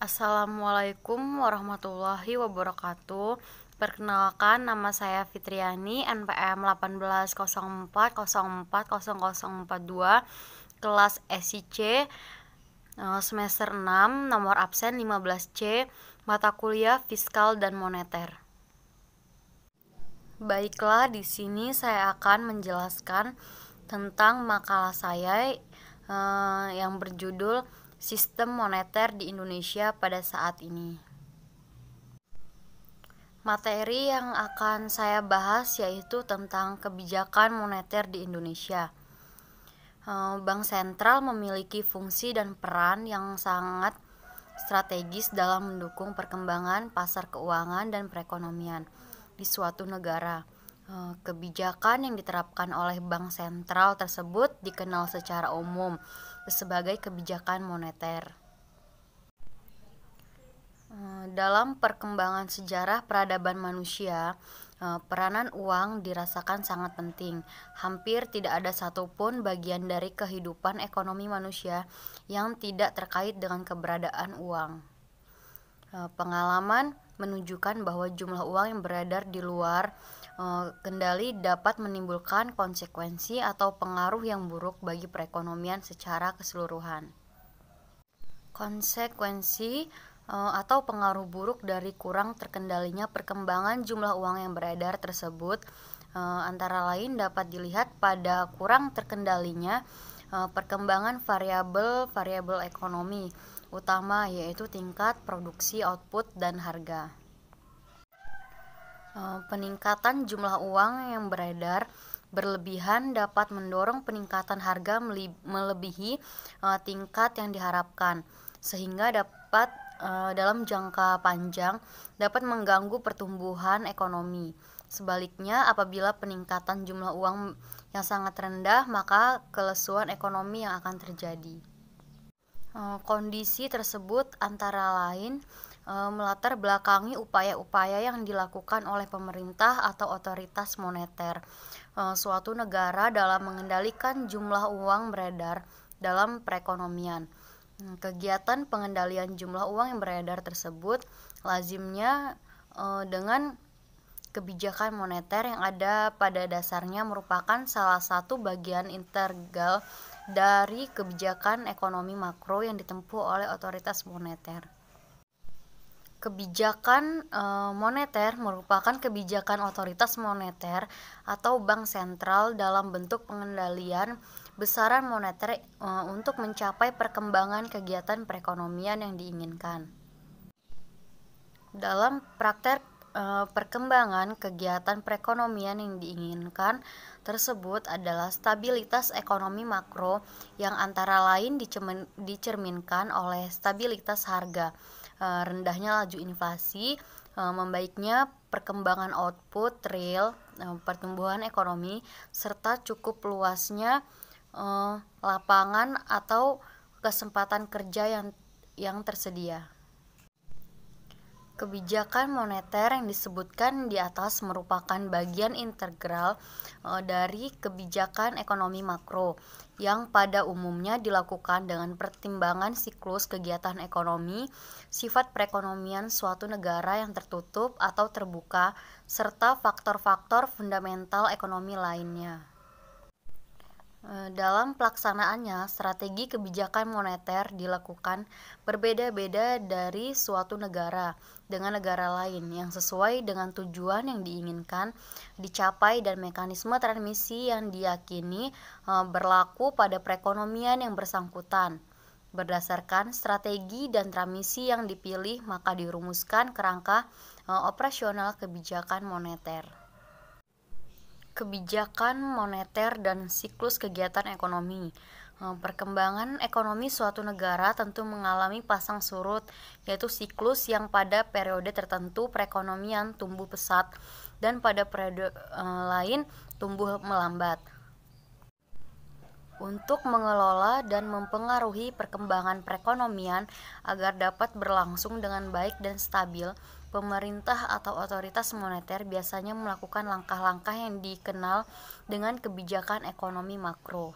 Assalamualaikum warahmatullahi wabarakatuh. Perkenalkan, nama saya Fitriani, NPM 1804040042, kelas SIC, semester 6, nomor absen 15C, mata kuliah Fiskal dan Moneter. Baiklah, di sini saya akan menjelaskan tentang makalah saya yang berjudul Sistem Moneter di Indonesia pada saat ini. Materi yang akan saya bahas yaitu tentang kebijakan moneter di Indonesia. Bank sentral memiliki fungsi dan peran yang sangat strategis dalam mendukung perkembangan pasar keuangan dan perekonomian di suatu negara. Kebijakan yang diterapkan oleh bank sentral tersebut dikenal secara umum sebagai kebijakan moneter. Dalam perkembangan sejarah peradaban manusia, peranan uang dirasakan sangat penting. Hampir tidak ada satupun bagian dari kehidupan ekonomi manusia yang tidak terkait dengan keberadaan uang. Pengalaman menunjukkan bahwa jumlah uang yang beredar di luar kendali dapat menimbulkan konsekuensi atau pengaruh yang buruk bagi perekonomian secara keseluruhan. Konsekuensi atau pengaruh buruk dari kurang terkendalinya perkembangan jumlah uang yang beredar tersebut antara lain dapat dilihat pada kurang terkendalinya perkembangan variabel ekonomi utama, yaitu tingkat produksi, output, dan harga. Peningkatan jumlah uang yang beredar berlebihan dapat mendorong peningkatan harga melebihi tingkat yang diharapkan, sehingga dapat dalam jangka panjang dapat mengganggu pertumbuhan ekonomi. Sebaliknya, apabila peningkatan jumlah uang yang sangat rendah, maka kelesuan ekonomi yang akan terjadi. Kondisi tersebut antara lain melatar belakangi upaya-upaya yang dilakukan oleh pemerintah atau otoritas moneter suatu negara dalam mengendalikan jumlah uang beredar dalam perekonomian. Kegiatan pengendalian jumlah uang yang beredar tersebut lazimnya dengan kebijakan moneter yang ada pada dasarnya merupakan salah satu bagian integral dari kebijakan ekonomi makro yang ditempuh oleh otoritas moneter. Kebijakan moneter merupakan kebijakan otoritas moneter atau bank sentral dalam bentuk pengendalian besaran moneter untuk mencapai perkembangan kegiatan perekonomian yang diinginkan. Dalam praktek perkembangan kegiatan perekonomian yang diinginkan tersebut adalah stabilitas ekonomi makro yang antara lain dicerminkan oleh stabilitas harga, rendahnya laju inflasi, membaiknya perkembangan output real, pertumbuhan ekonomi, serta cukup luasnya lapangan atau kesempatan kerja yang tersedia. Kebijakan moneter yang disebutkan di atas merupakan bagian integral dari kebijakan ekonomi makro yang pada umumnya dilakukan dengan pertimbangan siklus kegiatan ekonomi, sifat perekonomian suatu negara yang tertutup atau terbuka, serta faktor-faktor fundamental ekonomi lainnya. Dalam pelaksanaannya, strategi kebijakan moneter dilakukan berbeda-beda dari suatu negara dengan negara lain yang sesuai dengan tujuan yang diinginkan dicapai dan mekanisme transmisi yang diyakini berlaku pada perekonomian yang bersangkutan. Berdasarkan strategi dan transmisi yang dipilih, maka dirumuskan kerangka operasional kebijakan moneter. Kebijakan moneter dan siklus kegiatan ekonomi. Perkembangan ekonomi suatu negara tentu mengalami pasang surut, yaitu siklus yang pada periode tertentu perekonomian tumbuh pesat dan pada periode lain tumbuh melambat. Untuk mengelola dan mempengaruhi perkembangan perekonomian agar dapat berlangsung dengan baik dan stabil, pemerintah atau otoritas moneter biasanya melakukan langkah-langkah yang dikenal dengan kebijakan ekonomi makro.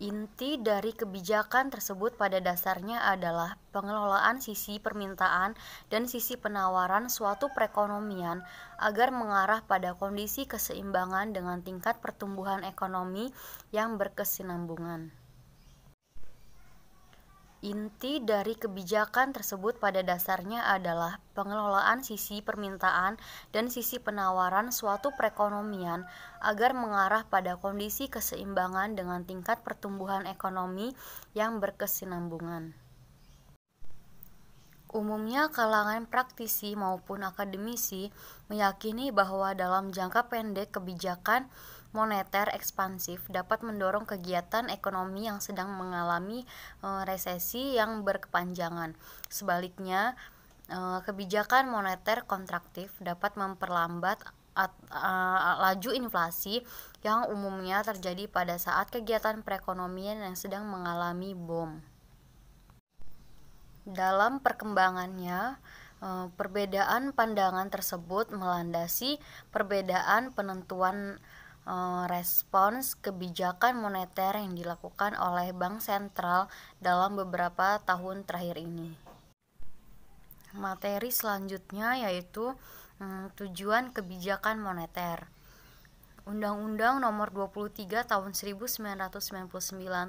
Inti dari kebijakan tersebut pada dasarnya adalah pengelolaan sisi permintaan dan sisi penawaran suatu perekonomian agar mengarah pada kondisi keseimbangan dengan tingkat pertumbuhan ekonomi yang berkesinambungan. Inti dari kebijakan tersebut pada dasarnya adalah pengelolaan sisi permintaan dan sisi penawaran suatu perekonomian agar mengarah pada kondisi keseimbangan dengan tingkat pertumbuhan ekonomi yang berkesinambungan. Umumnya kalangan praktisi maupun akademisi meyakini bahwa dalam jangka pendek kebijakan moneter ekspansif dapat mendorong kegiatan ekonomi yang sedang mengalami resesi yang berkepanjangan. Sebaliknya, kebijakan moneter kontraktif dapat memperlambat laju inflasi yang umumnya terjadi pada saat kegiatan perekonomian yang sedang mengalami boom. Dalam perkembangannya, perbedaan pandangan tersebut melandasi perbedaan penentuan respons kebijakan moneter yang dilakukan oleh bank sentral dalam beberapa tahun terakhir ini. Materi selanjutnya yaitu tujuan kebijakan moneter. Undang-Undang Nomor 23 Tahun 1999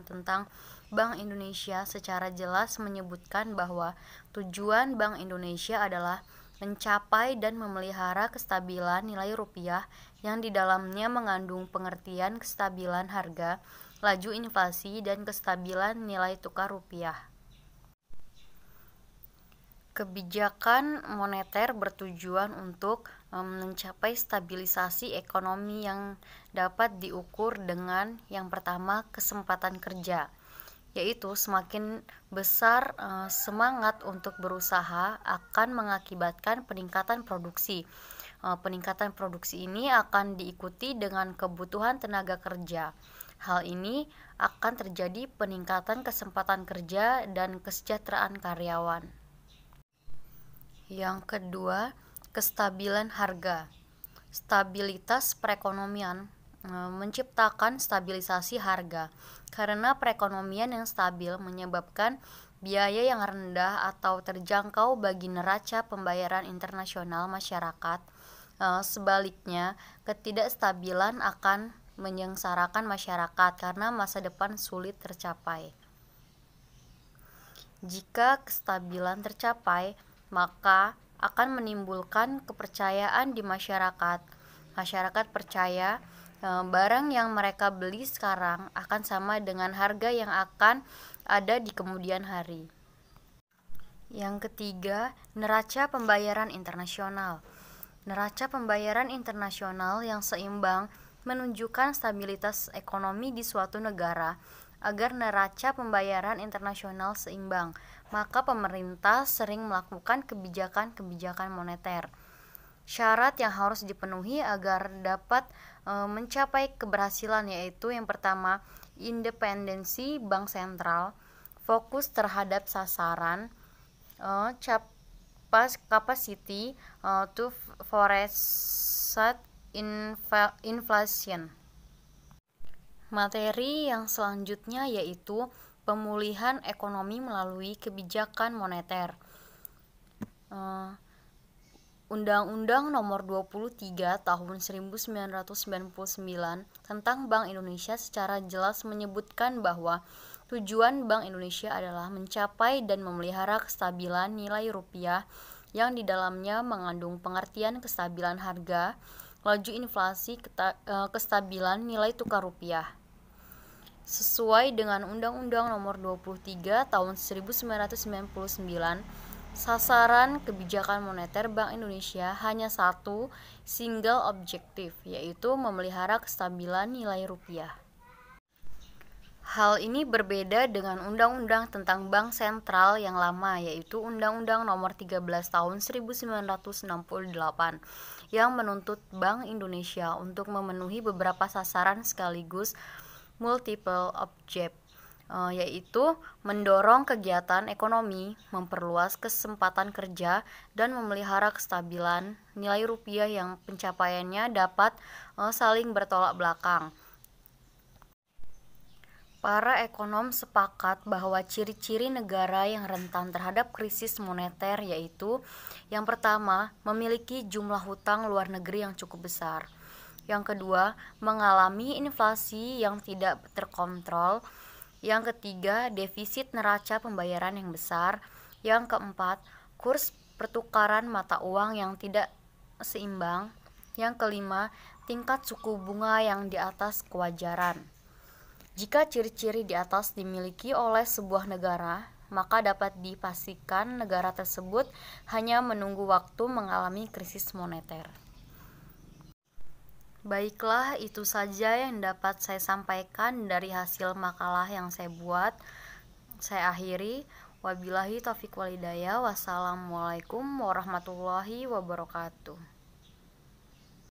tentang Bank Indonesia secara jelas menyebutkan bahwa tujuan Bank Indonesia adalah mencapai dan memelihara kestabilan nilai rupiah yang di dalamnya mengandung pengertian kestabilan harga, laju inflasi, dan kestabilan nilai tukar rupiah. Kebijakan moneter bertujuan untuk mencapai stabilisasi ekonomi yang dapat diukur dengan yang pertama kesempatan kerja, yaitu semakin besar semangat untuk berusaha akan mengakibatkan peningkatan produksi. Peningkatan produksi ini akan diikuti dengan kebutuhan tenaga kerja. Hal ini akan terjadi peningkatan kesempatan kerja dan kesejahteraan karyawan. Yang kedua, kestabilan harga. Stabilitas perekonomian menciptakan stabilisasi harga, karena perekonomian yang stabil menyebabkan biaya yang rendah atau terjangkau bagi neraca pembayaran internasional masyarakat. Sebaliknya, ketidakstabilan akan menyengsarakan masyarakat karena masa depan sulit tercapai. Jika kestabilan tercapai, maka akan menimbulkan kepercayaan di masyarakat. Masyarakat percaya barang yang mereka beli sekarang akan sama dengan harga yang akan ada di kemudian hari. Yang ketiga, neraca pembayaran internasional. Neraca pembayaran internasional yang seimbang menunjukkan stabilitas ekonomi di suatu negara. Agar neraca pembayaran internasional seimbang, maka pemerintah sering melakukan kebijakan-kebijakan moneter. Syarat yang harus dipenuhi agar dapat mencapai keberhasilan yaitu yang pertama, independensi bank sentral, fokus terhadap sasaran, capacity to forecast inflation. Materi yang selanjutnya yaitu pemulihan ekonomi melalui kebijakan moneter. Undang-Undang Nomor 23 Tahun 1999 tentang Bank Indonesia secara jelas menyebutkan bahwa tujuan Bank Indonesia adalah mencapai dan memelihara kestabilan nilai rupiah yang di dalamnya mengandung pengertian kestabilan harga, laju inflasi, kestabilan nilai tukar rupiah. Sesuai dengan Undang-Undang Nomor 23 Tahun 1999, sasaran kebijakan moneter Bank Indonesia hanya satu, single objektif, yaitu memelihara kestabilan nilai rupiah. Hal ini berbeda dengan Undang-Undang tentang Bank Sentral yang lama, yaitu Undang-Undang Nomor 13 Tahun 1968, yang menuntut Bank Indonesia untuk memenuhi beberapa sasaran sekaligus multiple object, yaitu mendorong kegiatan ekonomi, memperluas kesempatan kerja, dan memelihara kestabilan nilai rupiah yang pencapaiannya dapat saling bertolak belakang. Para ekonom sepakat bahwa ciri-ciri negara yang rentan terhadap krisis moneter yaitu: yang pertama, memiliki jumlah hutang luar negeri yang cukup besar. Yang kedua, mengalami inflasi yang tidak terkontrol. Yang ketiga, defisit neraca pembayaran yang besar. Yang keempat, kurs pertukaran mata uang yang tidak seimbang. Yang kelima, tingkat suku bunga yang di atas kewajaran. Jika ciri-ciri di atas dimiliki oleh sebuah negara, maka dapat dipastikan negara tersebut hanya menunggu waktu mengalami krisis moneter. Baiklah, itu saja yang dapat saya sampaikan dari hasil makalah yang saya buat. Saya akhiri. Wabillahi taufiq walhidayah. Wassalamualaikum warahmatullahi wabarakatuh.